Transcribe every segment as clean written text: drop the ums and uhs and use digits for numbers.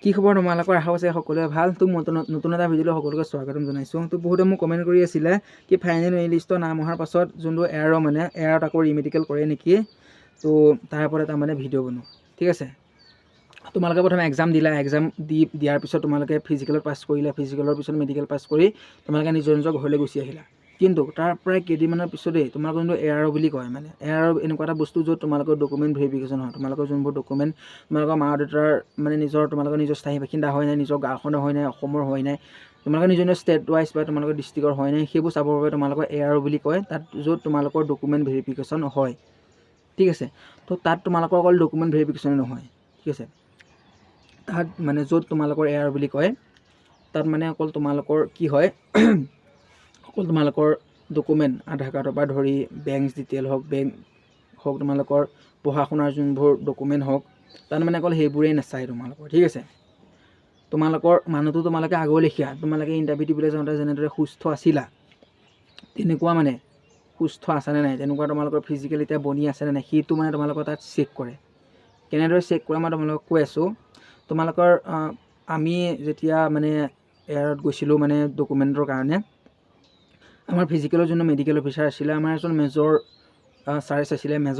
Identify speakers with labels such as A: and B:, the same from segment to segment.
A: কি খবৰ তোমালোকৰ? আশা আছে সকলোৱে ভাল। তো নতুন এটা ভিডিঅ'লৈ সকলোকে স্বাগতম জনাইছোঁ। তো বহুতে মোক কমেণ্ট কৰি আছিলে কি ফাইনেল মেৰিট লিষ্টৰ নাম অহাৰ পাছত যোনটো এয়াৰত আকৌ ৰিমেডিকেল কৰে নেকি, তো তাৰ ওপৰত এটা ভিডিঅ' বনোৱা। ঠিক আছে, তোমালোকে প্ৰথমে এক্সাম দিয়াৰ পিছত তোমালোকে ফিজিকেলত পাছ কৰিলা, ফিজিকেলৰ পিছত মেডিকেল পাছ কৰি তোমালোকে নিজৰ ঘৰলৈ গুচি আহিলা। কিন্তু তাৰ প্ৰায় কেইদিনমানৰ পিছতেই তোমালোকৰ যোনটো এয়াৰ বুলি কয়, এয়াৰ এনেকুৱা এটা বস্তু য'ত তোমালোকৰ ডকুমেণ্ট ভেৰিফিকেশ্যন হয়। তোমালোকৰ যোনবোৰ ডকুমেণ্ট তোমালোকৰ মা দেউতাৰ তোমালোকৰ নিজৰ স্থায়ী বাসিন্দা হয় নাই, নিজৰ গাঁওখনৰ হয় নাই, অসমৰ হয় নাই, তোমালোকৰ নিজৰ ষ্টেট ৱাইজ বা তোমালোকৰ ডিষ্ট্ৰিক্টৰ হয় নাই, সেইবোৰ চাবৰ বাবে তোমালোকৰ এয়াৰ বুলি কয়, তাত য'ত তোমালোকৰ ডকুমেণ্ট ভেৰিফিকেশ্যন হয়। ঠিক আছে, তো তাত তোমালোকৰ অকল ডকুমেণ্ট ভেৰিফিকেশ্যনে নহয়। ঠিক আছে, তাত য'ত তোমালোকৰ এয়াৰ বুলি কয় তাত অকল তোমালোকৰ কি হয় অকল তোমালোকৰ ডকুমেণ্ট, আধাৰ কাৰ্ডৰ পৰা ধৰি বেংক ডিটেইল হওক তোমালোকৰ পঢ়া শুনাৰ যোনবোৰ ডকুমেণ্ট হওক, তাত অকল সেইবোৰেই নাচায় তোমালোকৰ। ঠিক আছে, তোমালোকৰ মানুহটো তোমালোকে আগৰ লেখীয়া, তোমালোকে ইণ্টাৰভিউ দিবলৈ যাওঁতে যেনেদৰে সুস্থ আছিলা তেনেকুৱা সুস্থ আছেনে নাই, তেনেকুৱা তোমালোকৰ ফিজিকেল এতিয়া বনি আছেনে নাই, সেইটো তোমালোকৰ তাত চেক কৰে। কেনেদৰে চেক কৰে মই তোমালোকক কৈ আছোঁ। তোমালোকৰ আমি যেতিয়া এয়াৰত গৈছিলোঁ ডকুমেণ্টৰ কাৰণে, আমাৰ ফিজিকেলৰ যোনটো মেডিকেল অফিচাৰ আছিলে, আমাৰ এজন মেজৰ ছাৰ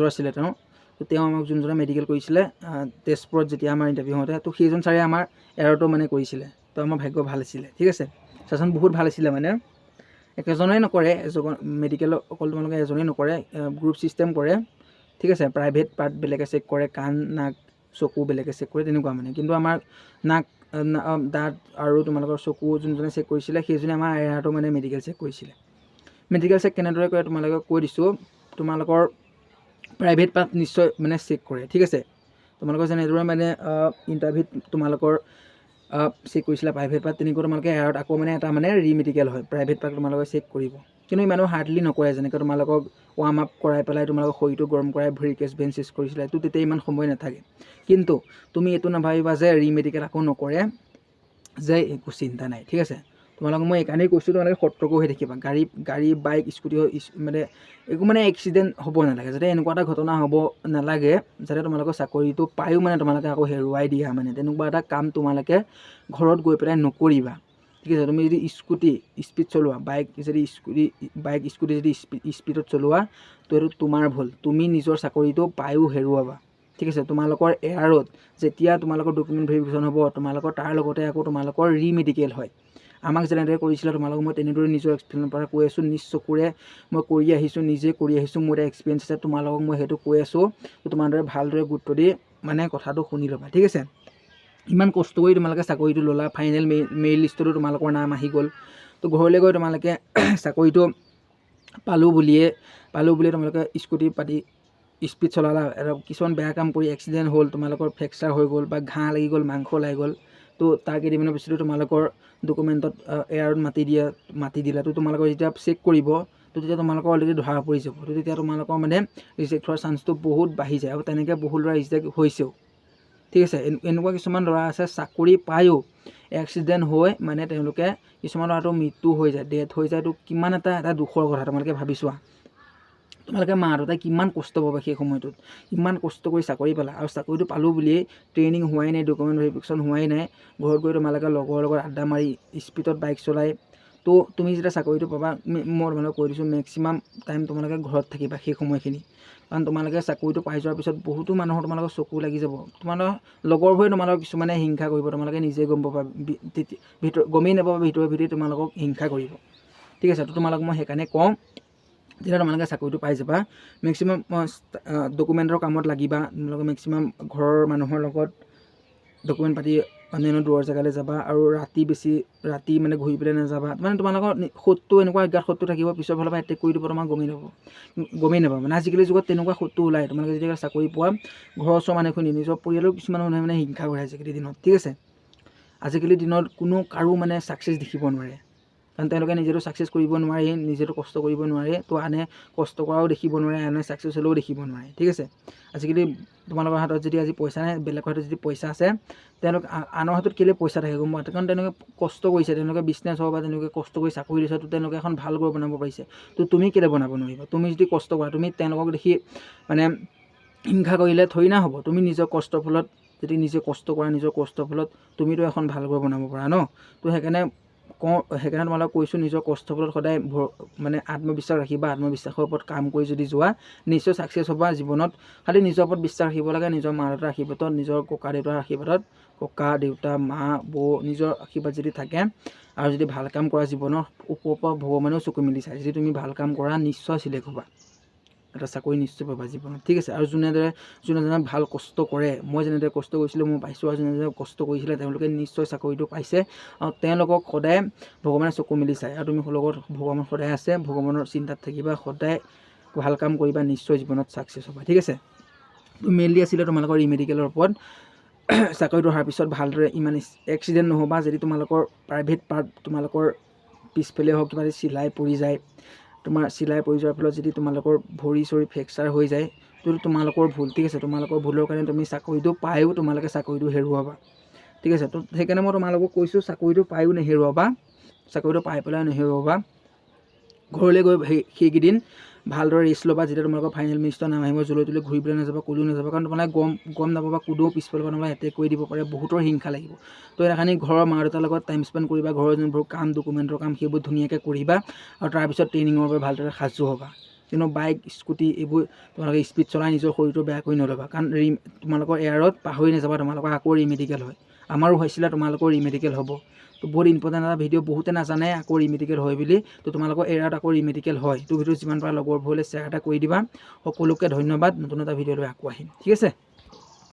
A: আছিলে, তেওঁ। তো তেওঁ আমাক যোনজনে মেডিকেল কৰিছিলে তেজপুৰত যেতিয়া আমাৰ ইণ্টাৰভিউ হওঁতে, তো সেইজন ছাৰে আমাৰ এয়াৰটো কৰিছিলে। তো আমাৰ ভাগ্য ভাল আছিলে। ঠিক আছে, ছাৰজন বহুত ভাল আছিলে। একেজনেই নকৰে, মেডিকেল অকল তোমালোকে এজনেই নকৰে, গ্ৰুপ ছিষ্টেম কৰে। ঠিক আছে, প্ৰাইভেট পাৰ্ট বেলেগে চেক কৰে, কাণ নাক চকু বেলেগে চেক কৰে, তেনেকুৱা কিন্তু আমাৰ নাক দাঁত আৰু তোমালোকৰ চকু যোনজনে চেক কৰিছিলে সেইজনে আমাৰ এয়াৰটো মেডিকেল চেক কৰিছিলে। মেডিকেল চেক কেনেদৰে কৰে তোমালোকক কৈ দিছোঁ। তোমালোকৰ প্ৰাইভেট পাৰ্ট নিশ্চয় চেক কৰে। ঠিক আছে, তোমালোকৰ যেনেদৰে ইণ্টাৰভিউত তোমালোকৰ চেক কৰিছিলা প্ৰাইভেট পাৰ্ট, তেনেকৈ তোমালোকে এয়াৰত আকৌ এটা ৰিমেডিকেল হয়, প্ৰাইভেট পাৰ্ট তোমালোকে চেক কৰিব। কিন্তু ইমানো হাৰ্ডলি নকৰে, যেনেকৈ তোমালোকক ৱাৰ্ম আপ কৰাই পেলাই তোমালোকক শৰীৰটো গৰম কৰাই ভৰি কেছ বেঞ্চ চেছ কৰিছিলে, তো তেতিয়া ইমান সময় নাথাকে। কিন্তু তুমি এইটো নাভাবিবা যে ৰিমেডিকেল আকৌ নকৰে যে একো চিন্তা নাই। ঠিক আছে, তোমালোকক মই এইকাৰণেই কৈছোঁ, তোমালোকে সতৰ্ক হৈ থাকিবা। গাড়ী বাইক স্কুটি একো এক্সিডেণ্ট হ'ব নালাগে, যাতে এনেকুৱা এটা ঘটনা হ'ব নালাগে যাতে তোমালোকৰ চাকৰিটো পায়ো তোমালোকে আকৌ হেৰুৱাই দিয়া। তেনেকুৱা এটা কাম তোমালোকে ঘৰত গৈ পেলাই নকৰিবা। ঠিক আছে, তুমি যদি স্কুটি স্পীড চলোৱা, বাইক স্কুটি যদি স্পীডত চলোৱা, তো এইটো তোমাৰ ভুল, তুমি নিজৰ চাকৰিটো পায়ো হেৰুৱাবা। ঠিক আছে, তোমালোকৰ এয়াৰত যেতিয়া তোমালোকৰ ডকুমেণ্ট ভেৰিফিকেশ্যন হ'ব, তোমালোকৰ তাৰ লগতে আকৌ তোমালোকৰ ৰিমেডিকেল হয়। আমাক যেনেদৰে কৰিছিলে তোমালোকক মই তেনেদৰে নিজৰ এক্সপিৰিয়েঞ্চৰ পৰা কৈ আছোঁ, নিজ চকুৰে মই কৰি আহিছোঁ, নিজে কৰি আহিছোঁ, মোৰ এটা এক্সপিৰিয়েঞ্চ আছে, তোমালোকক মই সেইটো কৈ আছোঁ। তোমালোকে ভালদৰে গুৰুত্ব দি কথাটো শুনি ল'বা। ঠিক আছে, ইমান কষ্ট কৰি তোমালোকে চাকৰিটো ল'লা, ফাইনেল মেৰিট লিষ্টতো তোমালোকৰ নাম আহি গ'ল। তো ঘৰলৈ গৈ তোমালোকে চাকৰিটো পালোঁ বুলিয়ে তোমালোকে স্কুটি পাতি স্পীড চলালা, কিছুমান বেয়া কাম কৰি এক্সিডেণ্ট হ'ল, তোমালোকৰ ফ্ৰেকচাৰ হৈ গ'ল বা ঘাঁ লাগি গ'ল, মাংস ওলাই গ'ল। তো তাৰ কেইদিনমানৰ পিছতো তোমালোকৰ ডকুমেণ্টত এয়াৰত মাতি দিলা। তো তোমালোকৰ যেতিয়া চেক কৰিব, তো তেতিয়া তোমালোকৰ অলৰেডি ধৰা পৰি যাব। তো তেতিয়া তোমালোকৰ ৰিজেক্ট হোৱাৰ চান্সটো বহুত বাঢ়ি যায়, আৰু তেনেকৈ বহুত ল'ৰা ৰিজেক্ট হৈছেও। ঠিক আছে, এনেকুৱা কিছুমান ল'ৰা আছে চাকৰি পায়ো এক্সিডেণ্ট হৈ তেওঁলোকে কিছুমান ল'ৰাটো মৃত্যু হৈ যায়, ডেথ হৈ যায়। তো কিমান এটা দুখৰ কথা তোমালোকে ভাবি চোৱা। তোমালোকে মা দেউতাই কিমান কষ্ট পাবা সেই সময়টোত, ইমান কষ্ট কৰি চাকৰি পালা, আৰু চাকৰিটো পালোঁ বুলিয়েই ট্ৰেইনিং হোৱাই নাই, ডকুমেণ্ট ভেৰিফিকেশ্যন হোৱাই নাই, ঘৰত গৈ তোমালোকে লগৰ লগত আড্ডা মাৰি স্পীডত বাইক চলাই। তো তুমি যেতিয়া চাকৰিটো পাবা, মই তোমালোকক কৈ দিছোঁ, মেক্সিমাম টাইম তোমালোকে ঘৰত থাকিবা সেই সময়খিনি। কাৰণ তোমালোকে চাকৰিটো পাই যোৱাৰ পিছত বহুতো মানুহৰ তোমালোকৰ চকু লাগি যাব, তোমালোকৰ লগৰবোৰে তোমালোকক কিছুমানে হিংসা কৰিব, তোমালোকে নিজে গম পাবা, গমেই নাপাবা ভিতৰি তোমালোকক হিংসা কৰিব। ঠিক আছে, তো তোমালোকক মই সেইকাৰণে কওঁ, যেতিয়া তোমালোকে চাকৰিটো পাই যাবা, মেক্সিমাম ডকুমেণ্টৰ কামত লাগিবা। তোমালোকে মেক্সিমাম ঘৰৰ মানুহৰ লগত ডকুমেণ্ট পাতি অন্যান্য দূৰৰ জেগালৈ যাবা, আৰু ৰাতি ঘূৰি পেলাই নাযাবা। তোমালোকৰ শত্ৰু এনেকুৱা অজ্ঞাত শত্ৰু থাকিব, পিছৰ ফালৰ পৰা এটেক কৰি দিব, তোমাক গমেই নাপাবা। আজিকালি যুগত তেনেকুৱা শত্ৰু ওলায়। তোমালোকে যেতিয়া চাকৰি পোৱা, ঘৰৰ ওচৰৰ মানুহখিনি, নিজৰ পৰিয়ালৰ কিছুমান মানুহে হিংসা কৰে আজিকালি দিনত। ঠিক আছে, আজিকালি দিনত কোনো কাৰো ছাকচেছ দেখিব নোৱাৰে, কাৰণ তেওঁলোকে নিজেতো ছাকচেছ কৰিব নোৱাৰে, নিজেতো কষ্ট কৰিব নোৱাৰে। তো আনে কষ্ট কৰাও দেখিব নোৱাৰে, আনে ছাকচেছ হ'লেও দেখিব নোৱাৰে। ঠিক আছে, আজিকালি তোমালোকৰ হাতত যদি আজি পইচা নাই, বেলেগৰ হাতত যদি পইচা আছে, তেওঁলোক আনৰ হাতত কেলৈ পইচা থাকে গম পোৱা? কাৰণ তেওঁলোকে কষ্ট কৰিছে, তেওঁলোকে বিজনেছ হওক বা তেওঁলোকে কষ্ট কৰি চাকৰি দিছে, তো তেওঁলোকে এখন ভাল ঘৰ বনাব পাৰিছে। তো তুমি কেলৈ বনাব নোৱাৰিবা? তুমি যদি কষ্ট কৰা, তুমি তেওঁলোকক দেখি হিংসা কৰিলে থৰি না হ'ব? তুমি নিজৰ কষ্টৰ ফলত যদি নিজে কষ্ট কৰা নিজৰ কষ্টৰ ফলত তুমিতো এখন ভাল ঘৰ বনাব পাৰা ন। তো সেইকাৰণে তোমালোকক কৈছোঁ নিজৰ কষ্টৰ ফলত সদায় মানে আত্মবিশ্বাস ৰাখিবা, আত্মবিশ্বাসৰ ওপৰত কাম কৰি যদি যোৱা নিশ্চয় ছাকচেছ হ'বা জীৱনত। খালি নিজৰ ওপৰত বিশ্বাস ৰাখিব লাগে, নিজৰ মা দেউতাৰ আশীৰ্বাদত, নিজৰ ককা দেউতাৰ আশীৰ্বাদত, ককা দেউতা মা বৌ নিজৰ আশীৰ্বাদ যদি থাকে আৰু যদি ভাল কাম কৰা জীৱনৰ ওপৰৰ পৰা ভগৱানেও চকু মেলি চায়। যদি তুমি ভাল কাম কৰা নিশ্চয় চিলেক্ট হ'বা, এটা চাকৰি নিশ্চয় পাবা জীৱনত, ঠিক আছে। আৰু যোনে ভাল কষ্ট কৰে, মই যেনেদৰে কষ্ট কৰিছিলোঁ মই পাইছোঁ, আৰু যোনে কষ্ট কৰিছিলে তেওঁলোকে নিশ্চয় চাকৰিটো পাইছে, আৰু তেওঁলোকক সদায় ভগৱানে চকু মেলি চায়। আৰু তুমি লগত ভগৱান সদায় আছে, ভগৱানৰ চিন্তাত থাকিবা, সদায় ভাল কাম কৰিবা, নিশ্চয় জীৱনত ছাকচেছ হ'বা, ঠিক আছে। মেইনলি আছিলে তোমালোকৰ ৰিমেডিকেলৰ ওপৰত। চাকৰিটো অহাৰ পিছত ভালদৰে ইমান এক্সিডেণ্ট নহ'বা। যদি তোমালোকৰ প্ৰাইভেট পাৰ্ট তোমালোকৰ পিছফালে হওক কিবা চিলাই পৰি যায়, তোমাৰ চিলাই পৰি যোৱাৰ ফলত যদি তোমালোকৰ ভৰি চৰি ফ্ৰেকচাৰ হৈ যায়, তো তোমালোকৰ ভুল, ঠিক আছে। তোমালোকৰ ভুলৰ কাৰণে তুমি চাকৰিটো পায়ো তোমালোকে চাকৰিটো হেৰুৱাবা, ঠিক আছে। তো সেইকাৰণে মই তোমালোকক কৈছোঁ চাকৰিটো পায়ো নেহেৰুৱাবা, চাকৰিটো পাই পেলাই নেহেৰুৱাবা। ঘৰলৈ গৈ সেইকেইদিন ভালদৰে ৰেষ্ট ল'বা। যেতিয়া তোমালোকৰ ফাইনেল লিষ্টৰ নাম আহিব, জলৈ তলৈ ঘূৰি পেলাই নাযাবা, ক'লেও নাযাবা, কাৰণ তোমালোকে গম নাপাবা কোনেও পিছফালৰ পৰা তোমালোকে এটেক কৰি দিব পাৰে, বহুতৰ হিংসা লাগিব। তো সেইকাৰণে ঘৰৰ মা দেউতাৰ লগত টাইম স্পেণ্ড কৰিবা, ঘৰৰ যোনবোৰ কাম ডকুমেণ্টৰ কাম সেইবোৰ ধুনীয়াকৈ কৰিবা, আৰু তাৰপিছত ট্ৰেইনিঙৰ বাবে ভালদৰে সাজু হ'বা। কিন্তু বাইক স্কুটি এইবোৰ তোমালোকে স্পীড চলাই নিজৰ শৰীৰটো বেয়া কৰি নল'বা, কাৰণ তোমালোকৰ এয়াৰত পাহৰি নাযাবা তোমালোকৰ আকৌ ৰিমেডিকেল হয়। আমাৰো হৈছিলে, তোমালোকৰ ৰিমেডিকেল হ'ব। তো বহুত ইম্পৰ্টেণ্ট এটা ভিডিঅ', বহুতে নাজানে আকৌ ৰিমেডিকেল হয় বুলি। তো তোমালোকৰ এয়াৰত আকৌ ৰিমেডিকেল হয়। তো ভিডিঅ' যিমান পাৰা লগৰবোৰলৈ শ্বেয়াৰ এটা কৰি দিবা। সকলোকে ধন্যবাদ। নতুন এটা ভিডিঅ' লৈ আকৌ আহিম, ঠিক আছে।